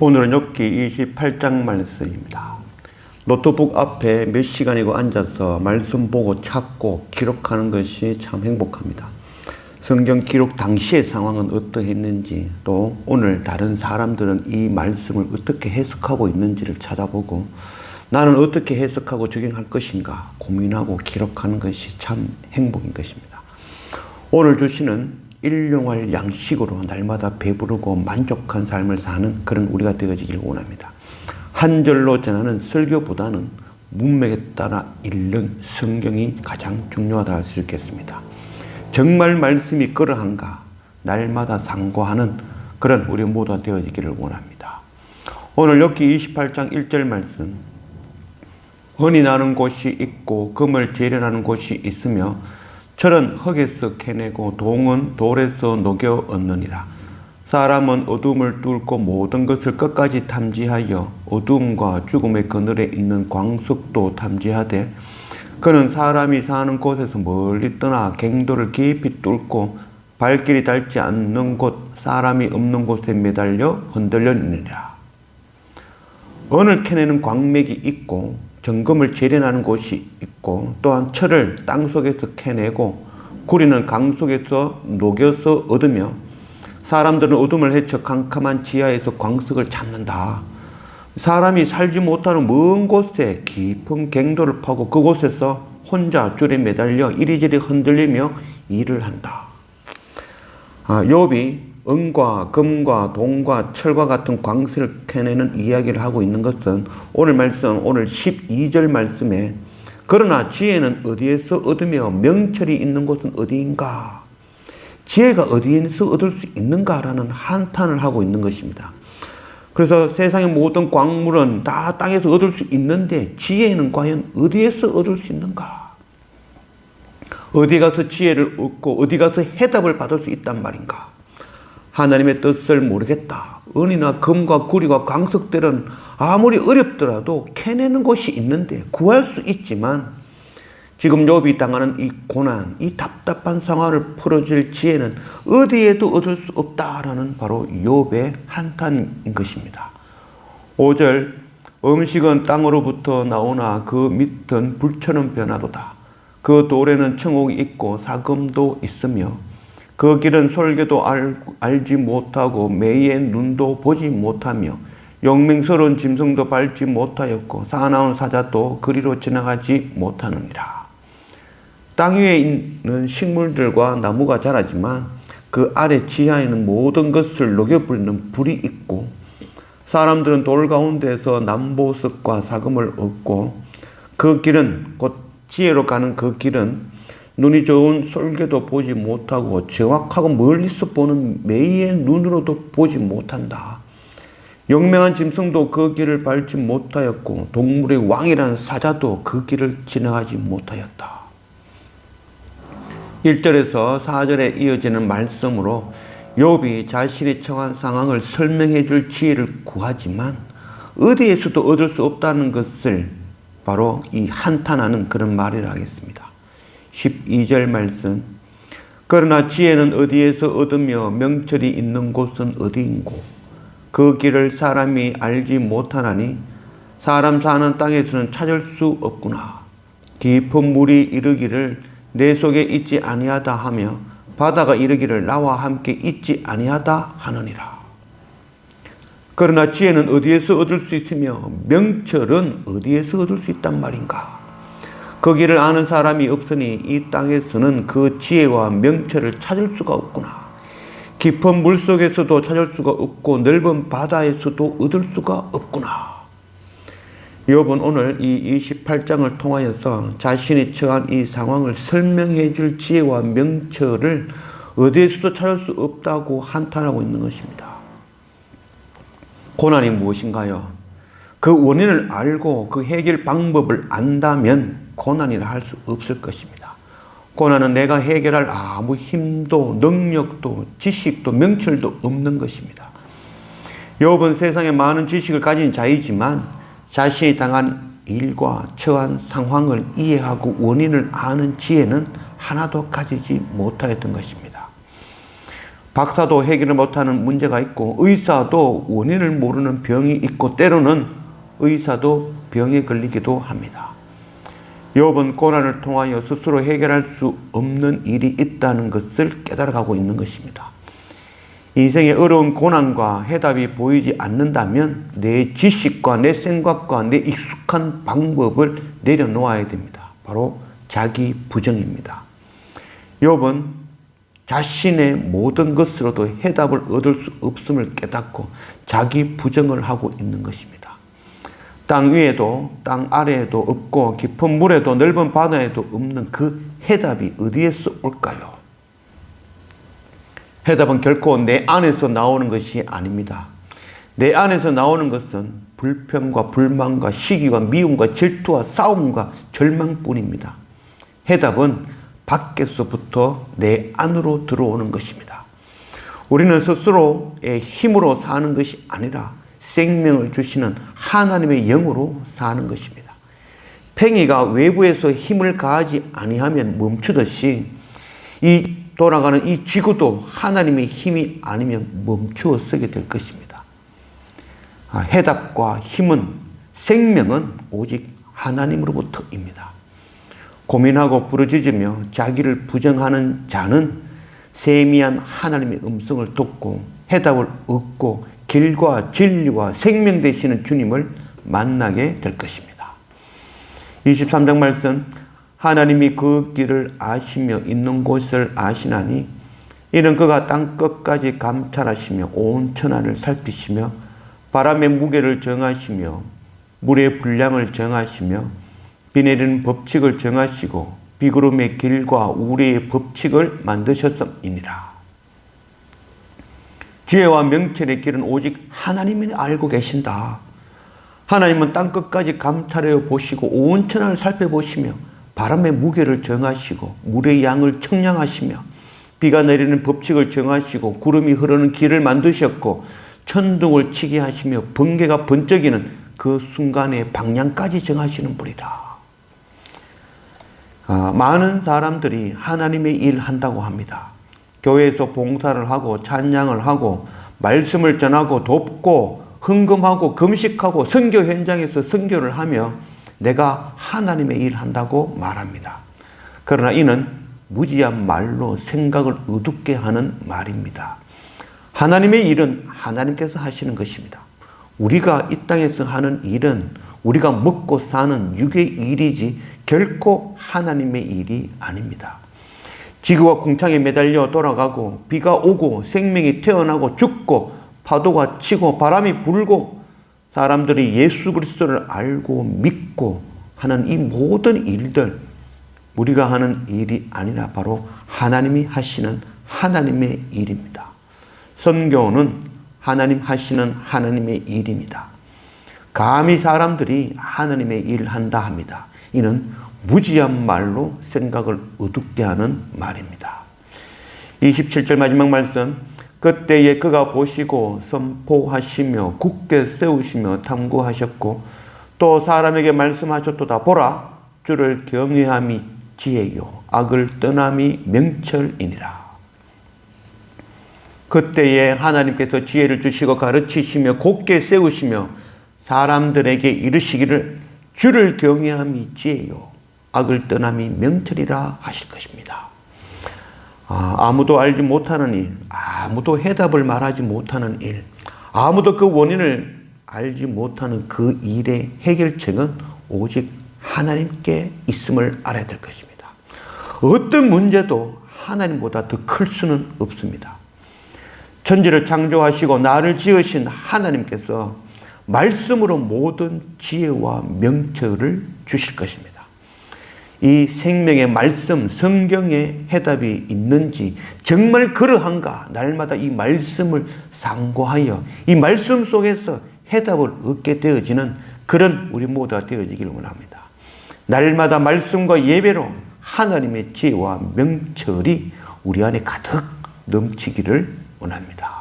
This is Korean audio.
오늘은 욥기 28장 말씀입니다. 노트북 앞에 몇 시간이고 앉아서 말씀 보고 찾고 기록하는 것이 참 행복합니다. 성경 기록 당시의 상황은 어떠했는지, 또 오늘 다른 사람들은 이 말씀을 어떻게 해석하고 있는지를 찾아보고 나는 어떻게 해석하고 적용할 것인가 고민하고 기록하는 것이 참 행복인 것입니다. 오늘 주시는 일용할 양식으로 날마다 배부르고 만족한 삶을 사는 그런 우리가 되어지길 원합니다. 한 절로 전하는 설교보다는 문맥에 따라 읽는 성경이 가장 중요하다 할 수 있겠습니다. 정말 말씀이 그러한가 날마다 상고하는 그런 우리 모두가 되어지기를 원합니다. 오늘 욥기 28장 1절 말씀, 은이 나는 곳이 있고 금을 재련하는 곳이 있으며 철은 흙에서 캐내고 동은 돌에서 녹여 얻느니라. 사람은 어둠을 뚫고 모든 것을 끝까지 탐지하여 어둠과 죽음의 그늘에 있는 광석도 탐지하되, 그는 사람이 사는 곳에서 멀리 떠나 갱도를 깊이 뚫고 발길이 닿지 않는 곳, 사람이 없는 곳에 매달려 흔들려니라. 은을 캐내는 광맥이 있고 정금을 재련하는 곳이 있고, 또한 철을 땅속에서 캐내고 구리는 강속에서 녹여서 얻으며, 사람들은 어둠을 헤쳐 캄캄한 지하에서 광석을 찾는다. 사람이 살지 못하는 먼 곳에 깊은 갱도를 파고 그곳에서 혼자 줄에 매달려 이리저리 흔들리며 일을 한다. 욥이 은과 금과 동과 철과 같은 광석을 캐내는 이야기를 하고 있는 것은 오늘 말씀, 오늘 12절 말씀에 그러나 지혜는 어디에서 얻으며 명철이 있는 곳은 어디인가? 지혜가 어디에서 얻을 수 있는가라는 한탄을 하고 있는 것입니다. 그래서 세상의 모든 광물은 다 땅에서 얻을 수 있는데 지혜는 과연 어디에서 얻을 수 있는가? 어디 가서 지혜를 얻고 어디 가서 해답을 받을 수 있단 말인가? 하나님의 뜻을 모르겠다. 은이나 금과 구리와 광석들은 아무리 어렵더라도 캐내는 곳이 있는데 구할 수 있지만, 지금 욥이 당하는 이 고난, 이 답답한 상황을 풀어줄 지혜는 어디에도 얻을 수 없다라는 바로 욥의 한탄인 것입니다. 5절, 음식은 땅으로부터 나오나 그 밑은 불처럼 변하도다. 그 돌에는 청옥이 있고 사금도 있으며, 그 길은 솔개도 알지 못하고 매의 눈도 보지 못하며 용맹스러운 짐승도 밟지 못하였고 사나운 사자도 그리로 지나가지 못하느니라. 땅 위에 있는 식물들과 나무가 자라지만 그 아래 지하에는 모든 것을 녹여버리는 불이 있고, 사람들은 돌 가운데서 남보석과 사금을 얻고, 그 길은 곧 지혜로 가는 그 길은 눈이 좋은 솔개도 보지 못하고 정확하고 멀리서 보는 매의 눈으로도 보지 못한다. 용맹한 짐승도 그 길을 밟지 못하였고 동물의 왕이라는 사자도 그 길을 지나가지 못하였다. 1절에서 4절에 이어지는 말씀으로 욥이 자신이 처한 상황을 설명해 줄 지혜를 구하지만 어디에서도 얻을 수 없다는 것을 바로 이 한탄하는 그런 말이라 하겠습니다. 12절 말씀, 그러나 지혜는 어디에서 얻으며 명철이 있는 곳은 어디인고 그 길을 사람이 알지 못하나니 사람 사는 땅에서는 찾을 수 없구나. 깊은 물이 이르기를 내 속에 있지 아니하다 하며 바다가 이르기를 나와 함께 있지 아니하다 하느니라. 그러나 지혜는 어디에서 얻을 수 있으며 명철은 어디에서 얻을 수 있단 말인가? 그 길을 아는 사람이 없으니 이 땅에서는 그 지혜와 명철을 찾을 수가 없구나. 깊은 물속에서도 찾을 수가 없고 넓은 바다에서도 얻을 수가 없구나. 욥은 오늘 이 28장을 통하여서 자신이 처한 이 상황을 설명해 줄 지혜와 명철을 어디에서도 찾을 수 없다고 한탄하고 있는 것입니다. 고난이 무엇인가요? 그 원인을 알고 그 해결 방법을 안다면 고난이라 할 수 없을 것입니다. 고난은 내가 해결할 아무 힘도 능력도 지식도 명철도 없는 것입니다. 욥은 세상에 많은 지식을 가진 자이지만 자신이 당한 일과 처한 상황을 이해하고 원인을 아는 지혜는 하나도 가지지 못하였던 것입니다. 박사도 해결을 못하는 문제가 있고 의사도 원인을 모르는 병이 있고 때로는 의사도 병에 걸리기도 합니다. 욥은 고난을 통하여 스스로 해결할 수 없는 일이 있다는 것을 깨달아가고 있는 것입니다. 인생의 어려운 고난과 해답이 보이지 않는다면 내 지식과 내 생각과 내 익숙한 방법을 내려놓아야 됩니다. 바로 자기 부정입니다. 욥은 자신의 모든 것으로도 해답을 얻을 수 없음을 깨닫고 자기 부정을 하고 있는 것입니다. 땅 위에도 땅 아래에도 없고 깊은 물에도 넓은 바다에도 없는 그 해답이 어디에서 올까요? 해답은 결코 내 안에서 나오는 것이 아닙니다. 내 안에서 나오는 것은 불평과 불만과 시기와 미움과 질투와 싸움과 절망뿐입니다. 해답은 밖에서부터 내 안으로 들어오는 것입니다. 우리는 스스로의 힘으로 사는 것이 아니라 생명을 주시는 하나님의 영으로 사는 것입니다. 팽이가 외부에서 힘을 가하지 아니하면 멈추듯이 이 돌아가는 이 지구도 하나님의 힘이 아니면 멈추어 서게 될 것입니다. 해답과 힘은, 생명은 오직 하나님으로부터입니다. 고민하고 부르짖으며 자기를 부정하는 자는 세미한 하나님의 음성을 듣고 해답을 얻고 길과 진리와 생명 되시는 주님을 만나게 될 것입니다. 23장 말씀, 하나님이 그 길을 아시며 있는 곳을 아시나니 이는 그가 땅 끝까지 감찰하시며 온 천하를 살피시며 바람의 무게를 정하시며 물의 분량을 정하시며 비 내리는 법칙을 정하시고 비구름의 길과 우리의 법칙을 만드셨음이니라. 지혜와 명철의 길은 오직 하나님이 알고 계신다. 하나님은 땅 끝까지 감찰해 보시고 온 천하를 살펴보시며 바람의 무게를 정하시고 물의 양을 측량하시며 비가 내리는 법칙을 정하시고 구름이 흐르는 길을 만드셨고 천둥을 치게 하시며 번개가 번쩍이는 그 순간의 방향까지 정하시는 분이다. 많은 사람들이 하나님의 일 한다고 합니다. 교회에서 봉사를 하고 찬양을 하고 말씀을 전하고 돕고 헌금하고 금식하고 선교 현장에서 선교를 하며 내가 하나님의 일 한다고 말합니다. 그러나 이는 무지한 말로 생각을 어둡게 하는 말입니다. 하나님의 일은 하나님께서 하시는 것입니다. 우리가 이 땅에서 하는 일은 우리가 먹고 사는 육의 일이지 결코 하나님의 일이 아닙니다. 지구가 궁창에 매달려 돌아가고 비가 오고 생명이 태어나고 죽고 파도가 치고 바람이 불고 사람들이 예수 그리스도를 알고 믿고 하는 이 모든 일들, 우리가 하는 일이 아니라 바로 하나님이 하시는 하나님의 일입니다. 선교는 하나님 하시는 하나님의 일입니다. 감히 사람들이 하나님의 일을 한다 합니다. 이는 무지한 말로 생각을 어둡게 하는 말입니다. 27절 마지막 말씀, 그때에 그가 보시고 선포하시며 굳게 세우시며 탐구하셨고 또 사람에게 말씀하셨도다. 보라, 주를 경외함이 지혜요 악을 떠남이 명철이니라. 그때에 하나님께서 지혜를 주시고 가르치시며 곧게 세우시며 사람들에게 이르시기를 주를 경외함이 지혜요 악을 떠남이 명철이라 하실 것입니다. 아무도 알지 못하는 일, 아무도 해답을 말하지 못하는 일, 아무도 그 원인을 알지 못하는 그 일의 해결책은 오직 하나님께 있음을 알아야 될 것입니다. 어떤 문제도 하나님보다 더 클 수는 없습니다. 천지를 창조하시고 나를 지으신 하나님께서 말씀으로 모든 지혜와 명철을 주실 것입니다. 이 생명의 말씀, 성경에 해답이 있는지 정말 그러한가 날마다 이 말씀을 상고하여 이 말씀 속에서 해답을 얻게 되어지는 그런 우리 모두가 되어지기를 원합니다. 날마다 말씀과 예배로 하나님의 지혜와 명철이 우리 안에 가득 넘치기를 원합니다.